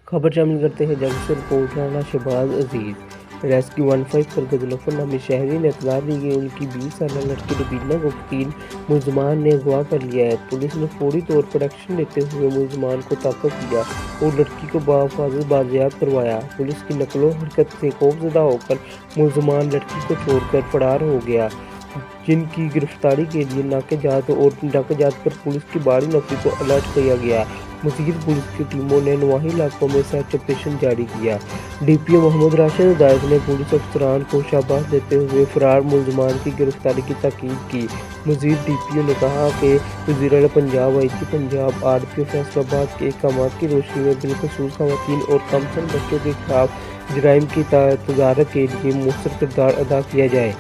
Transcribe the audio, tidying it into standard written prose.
خبر شامل کرتے ہیں جنگ سے رپورٹ رانا شہباز عزیز۔ ریسکیو 15 پر غضنفر نامی شہری نے اطلاع دی کہ ان کی 20 سالہ لڑکی ربینہ کو 3 ملزمان نے اغوا کر لیا ہے۔ پولیس نے فوری طور پر ایکشن لیتے ہوئے ملزمان کو تعقیب کیا اور لڑکی کو بحفاظت بازیاب کروایا۔ پولیس کی نقل و حرکت سے خوفزدہ ہو کر ملزمان لڑکی کو چھوڑ کر فرار ہو گیا، جن کی گرفتاری کے لیے ناکے جات پر پولیس کی بڑی نفری کو الرٹ کیا گیا۔ مزید پولیس کی ٹیموں نے نواحی علاقوں میں سرچ آپریشن جاری کیا۔ ڈی پی او محمد راشد ہدایت نے پولیس افسران کو شاباش دیتے ہوئے فرار ملزمان کی گرفتاری کی تاکید کی۔ مزید ڈی پی او نے کہا کہ وزیر اعلیٰ Punjab, I G Punjab, R T O Faisalabad کے احکامات کی روشنی میں بالخصوص خواتین اور کم سن بچوں کے خلاف جرائم کی تدارک کے لیے مؤثر کردار ادا کیا جائے۔